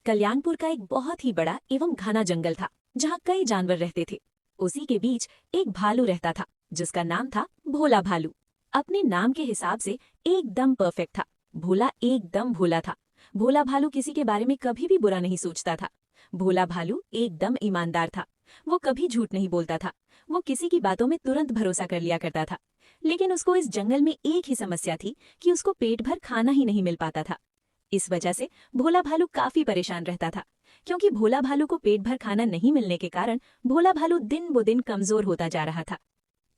कल्याणपुर का एक बहुत ही बड़ा एवं घना जंगल था जहाँ कई जानवर रहते थे। उसी के बीच एक भालू रहता था जिसका नाम था भोला भालू। अपने नाम के हिसाब से एकदम परफेक्ट था। भोला एकदम भोला था। भोला भालू किसी के बारे में कभी भी बुरा नहीं सोचता था। भोला भालू एकदम ईमानदार था। वो कभी झूठ नहीं बोलता था। वो किसी की बातों में तुरंत भरोसा कर लिया करता था। लेकिन उसको इस जंगल में एक ही समस्या थी कि उसको पेट भर खाना ही नहीं मिल पाता था। इस वजह से भोला भालू काफी परेशान रहता था, क्योंकि भोला भालू को पेट भर खाना नहीं मिलने के कारण भोला भालू दिन ब दिन कमजोर होता जा रहा था।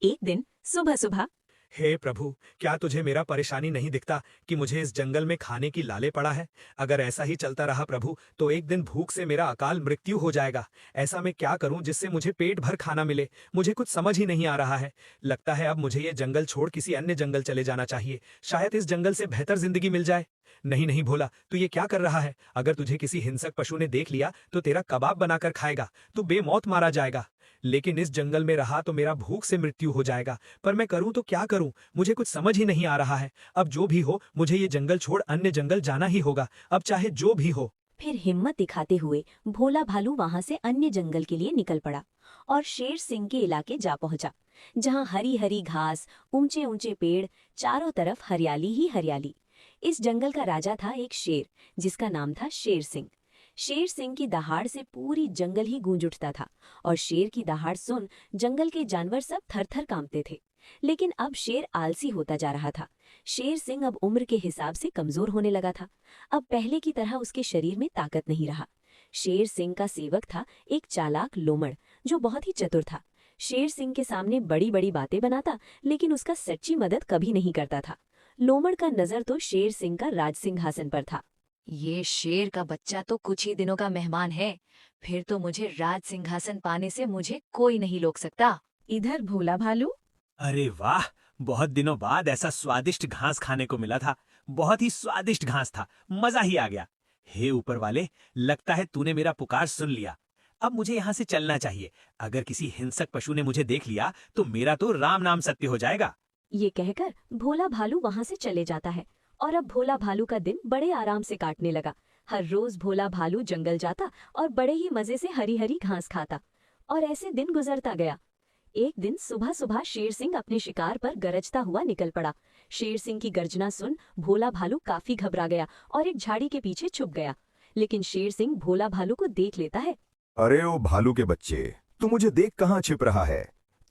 एक दिन सुबह सुबह, हे प्रभु, क्या तुझे मेरा परेशानी नहीं दिखता कि मुझे इस जंगल में खाने की लाले पड़ा है? अगर ऐसा ही चलता रहा प्रभु, तो एक दिन भूख से मेरा अकाल मृत्यु हो जाएगा। ऐसा मैं क्या करूं जिससे मुझे पेट भर खाना मिले? मुझे कुछ समझ ही नहीं आ रहा है। लगता है अब मुझे ये जंगल छोड़ किसी अन्य जंगल चले जाना चाहिए। शायद इस जंगल से बेहतर जिंदगी मिल जाए। नहीं नहीं भोला, तू ये क्या कर रहा है? अगर तुझे किसी हिंसक पशु ने देख लिया तो तेरा कबाब बनाकर खाएगा। तू बेमौत मारा जाएगा। लेकिन इस जंगल में रहा तो मेरा भूख से मृत्यु हो जाएगा। पर मैं करूं तो क्या करूं? मुझे कुछ समझ ही नहीं आ रहा है। अब जो भी हो, मुझे ये जंगल छोड़ अन्य जंगल जाना ही होगा, अब चाहे जो भी हो। फिर हिम्मत दिखाते हुए भोला भालू वहां से अन्य जंगल के लिए निकल पड़ा और शेर सिंह के इलाके जा पहुंचा, जहां हरी हरी घास, ऊंचे ऊंचे पेड़, चारों तरफ हरियाली ही हरियाली। इस जंगल का राजा था एक शेर जिसका नाम था शेर सिंह। शेर सिंह की दहाड़ से पूरी जंगल ही गूंज उठता था और शेर की दहाड़ सुन जंगल के जानवर सब थर थर कांपते थे। लेकिन अब शेर आलसी होता जा रहा था। शेर सिंह अब उम्र के हिसाब से कमजोर होने लगा था। अब पहले की तरह उसके शरीर में ताकत नहीं रहा। शेर सिंह का सेवक था एक चालाक लोमड़, जो बहुत ही चतुर था। शेर सिंह के सामने बड़ी बड़ी बातें बनाता, लेकिन उसका सच्ची मदद कभी नहीं करता था। लोमड़ का नजर तो शेर सिंह का राज सिंहासन पर था। ये शेर का बच्चा तो कुछ ही दिनों का मेहमान है, फिर तो मुझे राज सिंहासन पाने से मुझे कोई नहीं रोक सकता। इधर भोला भालू, अरे वाह, बहुत दिनों बाद ऐसा स्वादिष्ट घास खाने को मिला था। बहुत ही स्वादिष्ट घास था, मजा ही आ गया। हे ऊपर वाले, लगता है तूने मेरा पुकार सुन लिया। अब मुझे यहाँ से चलना चाहिए। अगर किसी हिंसक पशु ने मुझे देख लिया तो मेरा तो राम नाम सत्य हो जाएगा। ये कहकर भोला भालू वहां से चले जाता है और अब भोला भालू का दिन बड़े आराम से काटने लगा। हर रोज भोला भालू जंगल जाता और बड़े ही मजे से हरी हरी घास खाता और ऐसे दिन गुजरता गया। एक दिन सुबह सुबह शेर सिंह अपने शिकार पर गरजता हुआ निकल पड़ा। शेर सिंह की गर्जना सुन भोला भालू काफी घबरा गया और एक झाड़ी के पीछे छुप गया। लेकिन शेर सिंह भोला भालू को देख लेता है। अरे ओ भालू के बच्चे, तू मुझे देख कहाँ छिप रहा है?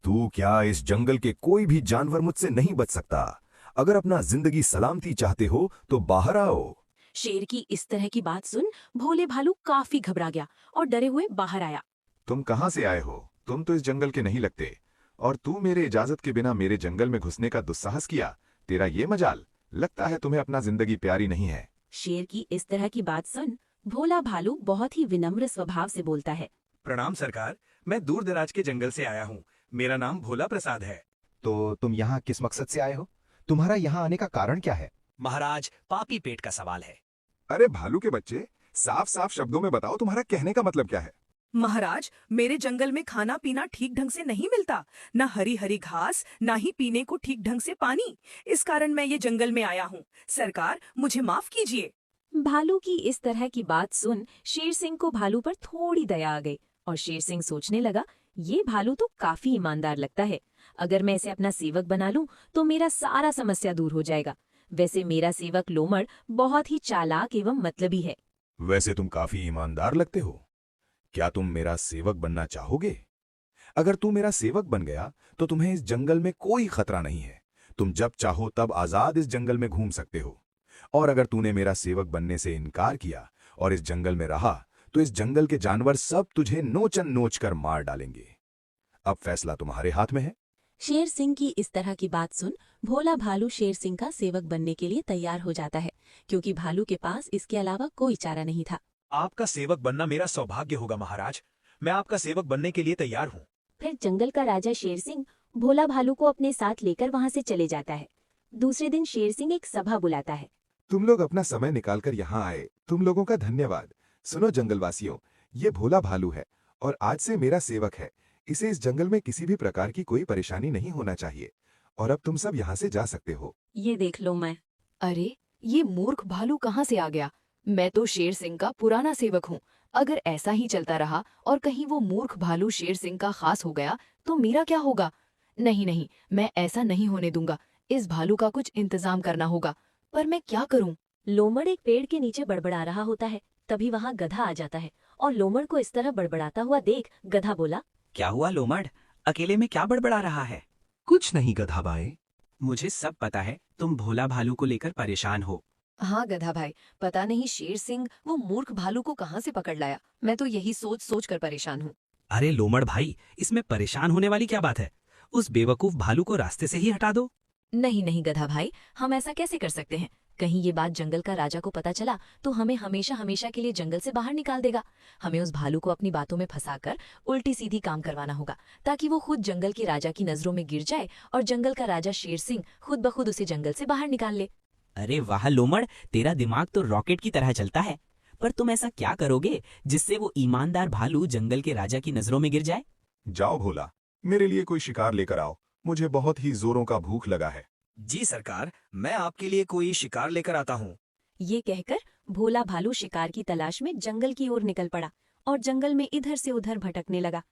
तू क्या इस जंगल के कोई भी जानवर मुझसे नहीं बच सकता? अगर अपना जिंदगी सलामती चाहते हो तो बाहर आओ। शेर की इस तरह की बात सुन भोले भालू काफी घबरा गया और डरे हुए बाहर आया। तुम कहाँ से आए हो? तुम तो इस जंगल के नहीं लगते, और तू मेरे इजाजत के बिना मेरे जंगल में घुसने का दुस्साहस किया। तेरा ये मजाल, लगता है तुम्हें अपना जिंदगी प्यारी नहीं है। शेर की इस तरह की बात सुन भोला भालू बहुत ही विनम्र स्वभाव से बोलता है। प्रणाम सरकार, मैं दूर दराज के जंगल से आया हूँ। मेरा नाम भोला प्रसाद है। तो तुम यहाँ किस मकसद से आए हो? तुम्हारा यहाँ आने का कारण क्या है? महाराज, पापी पेट का सवाल है। अरे भालू के बच्चे, साफ साफ शब्दों में बताओ, तुम्हारा कहने का मतलब क्या है? महाराज, मेरे जंगल में खाना पीना ठीक ढंग से नहीं मिलता, ना हरी हरी घास, ना ही पीने को ठीक ढंग से पानी। इस कारण मैं ये जंगल में आया हूँ। सरकार, मुझे माफ कीजिए। भालू की इस तरह की बात सुन शेर सिंह को भालू पर थोड़ी दया आ गई और शेर सिंह सोचने लगा, ये भालू तो काफी ईमानदार लगता है। अगर मैं इसे अपना सेवक बना लूं तो मेरा सारा समस्या दूर हो जाएगा। वैसे मेरा सेवक लोमड़ बहुत ही चालाक एवं मतलबी है। वैसे तुम काफी ईमानदार लगते हो। क्या तुम मेरा सेवक बनना चाहोगे? अगर तू मेरा सेवक बन गया तो तुम्हें इस जंगल में कोई खतरा नहीं है। तुम जब चाहो तब आजाद इस जंगल में घूम सकते हो। और अगर तूने मेरा सेवक बनने से इनकार किया और इस जंगल में रहा तो इस जंगल के जानवर सब तुझे नोचन नोच कर मार डालेंगे। अब फैसला तुम्हारे हाथ में है। शेर सिंह की इस तरह की बात सुन भोला भालू शेर सिंह का सेवक बनने के लिए तैयार हो जाता है, क्योंकि भालू के पास इसके अलावा कोई चारा नहीं था। आपका सेवक बनना मेरा सौभाग्य होगा महाराज। मैं आपका सेवक बनने के लिए तैयार हूँ। फिर जंगल का राजा शेर सिंह भोला भालू को अपने साथ लेकर वहां से चले जाता है। दूसरे दिन शेर सिंह एक सभा बुलाता है। तुम लोग अपना समय निकालकर यहाँ आए, तुम लोगों का धन्यवाद। सुनो जंगलवासियों, ये भोला भालू है और आज से मेरा सेवक है। इसे इस जंगल में किसी भी प्रकार की कोई परेशानी नहीं होना चाहिए और अब तुम सब यहाँ से जा सकते हो। ये देख लो मैं। अरे, ये मूर्ख भालू कहाँ से आ गया? मैं तो शेर सिंह का पुराना सेवक हूँ। अगर ऐसा ही चलता रहा और कहीं वो मूर्ख भालू शेर सिंह का खास हो गया तो मेरा क्या होगा? नहीं नहीं, मैं ऐसा नहीं होने दूंगा। इस भालू का कुछ इंतजाम करना होगा, पर मैं क्या करूं? लोमड़ एक पेड़ के नीचे बड़बड़ा रहा होता है। तभी वहां गधा आ जाता है और लोमड़ को इस तरह बड़बड़ाता हुआ देख गधा बोला, क्या हुआ लोमड़, अकेले में क्या बड़बड़ा रहा है? कुछ नहीं गधा भाई। मुझे सब पता है, तुम भोला भालू को लेकर परेशान हो। हाँ गधा भाई, पता नहीं शेर सिंह वो मूर्ख भालू को कहाँ से पकड़ लाया। मैं तो यही सोच सोच कर परेशान हूँ। अरे लोमड़ भाई, इसमें परेशान होने वाली क्या बात है? उस बेवकूफ भालू को रास्ते से ही हटा दो। नहीं नहीं गधा भाई, हम ऐसा कैसे कर सकते हैं? कहीं ये बात जंगल का राजा को पता चला तो हमें हमेशा हमेशा के लिए जंगल से बाहर निकाल देगा। हमें उस भालू को अपनी बातों में फंसाकर उल्टी सीधी काम करवाना होगा, ताकि वो खुद जंगल के राजा की नजरों में गिर जाए और जंगल का राजा शेर सिंह खुद ब खुद उसे जंगल से बाहर निकाल ले। अरे वाह लोमड़, तेरा दिमाग तो रॉकेट की तरह चलता है। पर तुम ऐसा क्या करोगे जिससे वो ईमानदार भालू जंगल के राजा की नजरों में गिर जाए? जाओ भोला, मेरे लिए कोई शिकार लेकर आओ, मुझे बहुत ही जोरों का भूख लगा है। जी सरकार, मैं आपके लिए कोई शिकार लेकर आता हूँ। ये कहकर भोला भालू शिकार की तलाश में जंगल की ओर निकल पड़ा और जंगल में इधर से उधर भटकने लगा।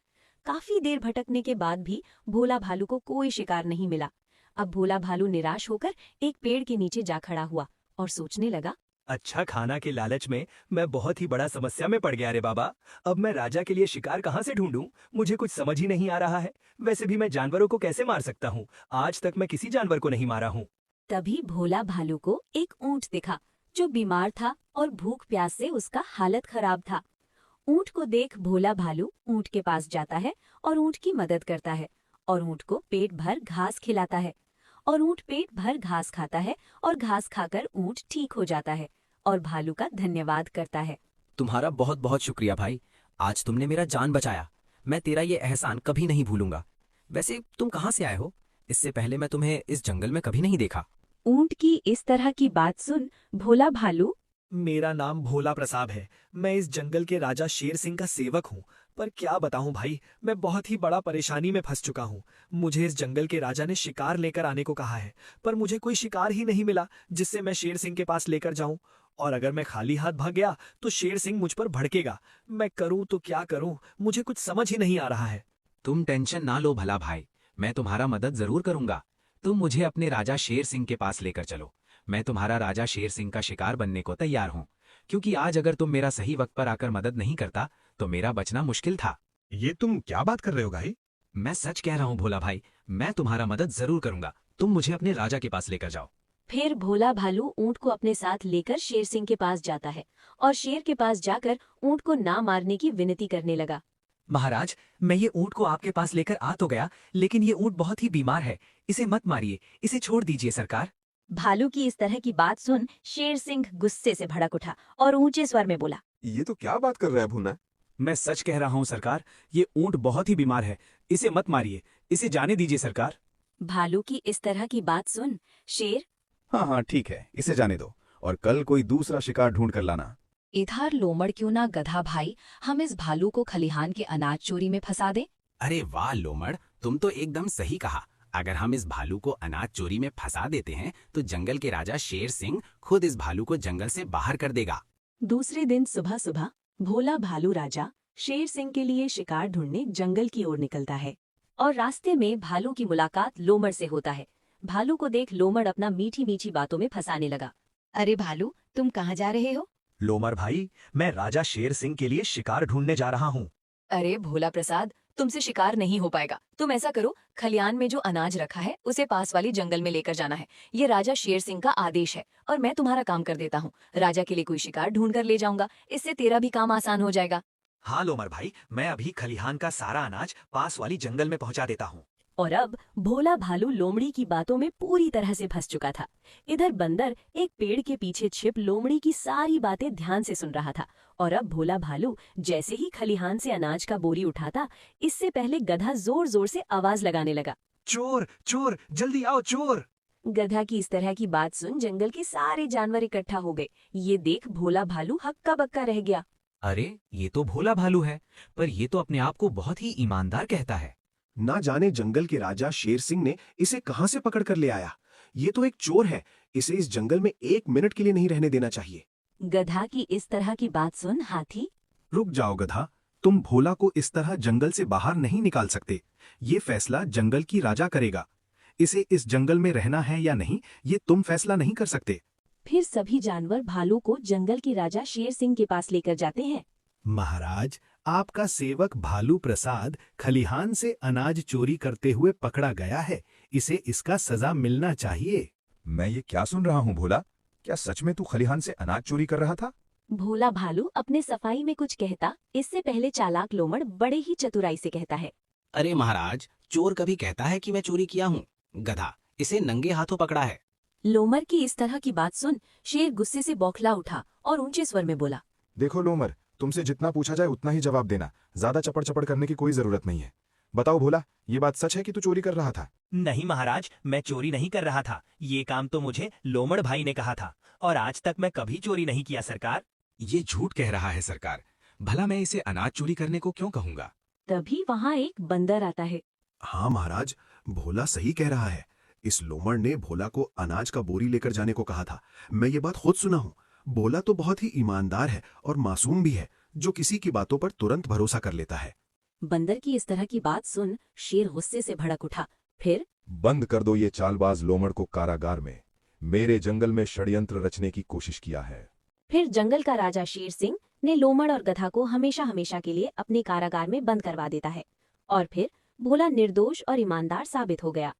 काफी देर भटकने के बाद भी भोला भालू को कोई शिकार नहीं मिला। अब भोला भालू निराश होकर एक पेड़ के नीचे जा खड़ा हुआ और सोचने लगा, अच्छा खाना के लालच में मैं बहुत ही बड़ा समस्या में पड़ गया रे बाबा। अब मैं राजा के लिए शिकार कहाँ से ढूंढूं? मुझे कुछ समझ ही नहीं आ रहा है। वैसे भी मैं जानवरों को कैसे मार सकता हूँ? आज तक मैं किसी जानवर को नहीं मारा हूँ। तभी भोला भालू को एक ऊंट दिखा जो बीमार था और भूख प्यास से उसका हालत खराब था। ऊंट को देख भोला भालू ऊंट के पास जाता है और ऊंट की मदद करता है और ऊंट को पेट भर घास खिलाता है और ऊंट पेट भर घास खाता है और घास खाकर ऊंट ठीक हो जाता है और भालू का धन्यवाद करता है। तुम्हारा बहुत बहुत शुक्रिया भाई, आज तुमने मेरा जान बचाया। मैं तेरा ये एहसान कभी नहीं भूलूंगा। वैसे तुम कहाँ से आए हो? इससे पहले मैं तुम्हें इस जंगल में कभी नहीं देखा। ऊंट की इस तरह की बात सुन भोला भालू, मेरा नाम भोला प्रसाद है। मैं इस जंगल के राजा शेर सिंह का सेवक हूँ। पर क्या बताऊं भाई, मैं बहुत ही बड़ा परेशानी में फंस चुका हूँ। मुझे इस जंगल के राजा ने शिकार लेकर आने को कहा है, पर मुझे कोई शिकार ही नहीं मिला जिससे मैं शेर सिंह के पास लेकर जाऊं। और अगर मैं खाली हाथ भाग गया तो शेर सिंह मुझ पर भड़केगा। मैं करूं तो क्या करूं, मुझे कुछ समझ ही नहीं आ रहा है। तुम टेंशन ना लो भला भाई, मैं तुम्हारा मदद जरूर करूंगा। तुम मुझे अपने राजा शेर सिंह के पास लेकर चलो। मैं तुम्हारा राजा शेर सिंह का शिकार बनने को तैयार हूँ, क्योंकि आज अगर तुम मेरा सही वक्त पर आकर मदद नहीं करता तो मेरा बचना मुश्किल था। ये तुम क्या बात कर रहे हो भाई? मैं सच कह रहा हूँ भोला भाई, मैं तुम्हारा मदद जरूर करूंगा। तुम मुझे अपने राजा के पास लेकर जाओ। फिर भोला भालू ऊंट को अपने साथ लेकर शेर सिंह के पास जाता है और शेर के पास जाकर ऊंट को ना मारने की विनती करने लगा। महाराज, मैं ये ऊंट को आपके पास लेकर आ तो गया, लेकिन ये ऊंट बहुत ही बीमार है। इसे मत मारिए, इसे छोड़ दीजिए सरकार। भालू की इस तरह की बात सुन शेर सिंह गुस्से से भड़क उठा और ऊंचे स्वर में बोला, ये तो क्या बात कर रहा है भूना? मैं सच कह रहा हूँ सरकार, ये ऊंट बहुत ही बीमार है। इसे मत मारिए, इसे जाने दीजिए सरकार। भालू की इस तरह की बात सुन शेर, हाँ हाँ ठीक है, इसे जाने दो और कल कोई दूसरा शिकार ढूंढ कर लाना। इधर लोमड़ क्यों ना गधा भाई, हम इस भालू को खलिहान के अनाज चोरी में फंसा दें। अरे वाह लोमड़, तुम तो एकदम सही कहा। अगर हम इस भालू को अनाज चोरी में फंसा देते हैं तो जंगल के राजा शेर सिंह खुद इस भालू को जंगल से बाहर कर देगा। दूसरे दिन सुबह सुबह भोला भालू राजा शेर सिंह के लिए शिकार ढूंढने जंगल की ओर निकलता है और रास्ते में भालू की मुलाकात लोमड़ से होता है। भालू को देख लोमड़ अपना मीठी मीठी बातों में फंसाने लगा। अरे भालू, तुम कहाँ जा रहे हो? लोमड़ भाई, मैं राजा शेर सिंह के लिए शिकार ढूंढने जा रहा हूँ। अरे भोला प्रसाद, तुमसे शिकार नहीं हो पाएगा। तुम ऐसा करो, खलियान में जो अनाज रखा है उसे पास वाली जंगल में लेकर जाना है। ये राजा शेर सिंह का आदेश है और मैं तुम्हारा काम कर देता हूँ। राजा के लिए कोई शिकार ढूंढ कर ले जाऊंगा, इससे तेरा भी काम आसान हो जाएगा। हाँ लोमड़ भाई, मैं अभी खलिहान का सारा अनाज पास वाली जंगल में पहुँचा देता हूँ। और अब भोला भालू लोमड़ी की बातों में पूरी तरह से फंस चुका था। इधर बंदर एक पेड़ के पीछे छिप लोमड़ी की सारी बातें ध्यान से सुन रहा था और अब भोला भालू जैसे ही खलिहान से अनाज का बोरी उठाता, इससे पहले गधा जोर जोर से आवाज लगाने लगा, चोर चोर, जल्दी आओ चोर। गधा की इस तरह की बात सुन जंगल के सारे जानवर इकट्ठा हो गए। ये देख भोला भालू हक्का बक्का रह गया। अरे ये तो भोला भालू है, पर ये तो अपने आप को बहुत ही ईमानदार कहता है। ना जाने जंगल के राजा शेर सिंह ने इसे कहां से पकड़ कर ले आया। ये तो एक चोर है, इसे इस जंगल में 1 मिनट के लिए नहीं रहने देना चाहिए। गधा की इस तरह की बात सुन हाथी रुक जाओ गधा, तुम भोला को इस तरह जंगल से बाहर नहीं निकाल सकते। ये फैसला जंगल की राजा करेगा। इसे इस जंगल में रहना है या नहीं, ये तुम फैसला नहीं कर सकते। फिर सभी जानवर भालू को जंगल के राजा शेर सिंह के पास लेकर जाते हैं। महाराज, आपका सेवक भालू प्रसाद खलिहान से अनाज चोरी करते हुए पकड़ा गया है। इसे इसका सजा मिलना चाहिए। मैं ये क्या सुन रहा हूँ भोला? क्या सच में तू खलिहान से अनाज चोरी कर रहा था? भोला भालू अपने सफाई में कुछ कहता, इससे पहले चालाक लोमड़ बड़े ही चतुराई से कहता है। अरे महाराज, चोर कभी कहता है कि मैं चोरी किया हूँ? गधा, इसे नंगे हाथों पकड़ा है। लोमड़ की इस तरह की बात सुन शेर गुस्से से बौखला उठा और ऊंचे स्वर में बोला। देखो लोमर, तुमसे जितना पूछा जाए उतना ही जवाब देना। ज्यादा चपड़ चपड़ करने की कोई जरूरत नहीं है। बताओ भोला, ये बात सच है कि तू चोरी कर रहा था? नहीं महाराज, मैं चोरी नहीं कर रहा था। ये काम तो मुझे लोमड़ भाई ने कहा था और आज तक मैं कभी चोरी नहीं किया सरकार। ये झूठ कह रहा है सरकार। भला मैं इसे अनाज चोरी करने को क्यों कहूँगा? तभी वहाँ एक बंदर आता है। हाँ महाराज, भोला सही कह रहा है। इस लोमड़ ने भोला को अनाज का बोरी लेकर जाने को कहा था। मैं ये बात खुद सुना हूँ। भोला तो बहुत ही ईमानदार है और मासूम भी है, जो किसी की बातों पर तुरंत भरोसा कर लेता है। बंदर की इस तरह की बात सुन शेर गुस्से से भड़क उठा। फिर बंद कर दो ये चालबाज लोमड़ को कारागार में। मेरे जंगल में षड्यंत्र रचने की कोशिश किया है। फिर जंगल का राजा शेर सिंह ने लोमड़ और गधा को हमेशा हमेशा के लिए अपने कारागार में बंद करवा देता है और फिर भोला निर्दोष और ईमानदार साबित हो गया।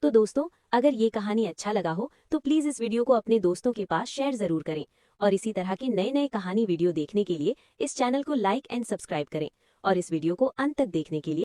तो दोस्तों, अगर ये कहानी अच्छा लगा हो तो प्लीज इस वीडियो को अपने दोस्तों के पास शेयर जरूर करें और इसी तरह के नए नए कहानी वीडियो देखने के लिए इस चैनल को लाइक एंड सब्सक्राइब करें और इस वीडियो को अंत तक देखने के लिए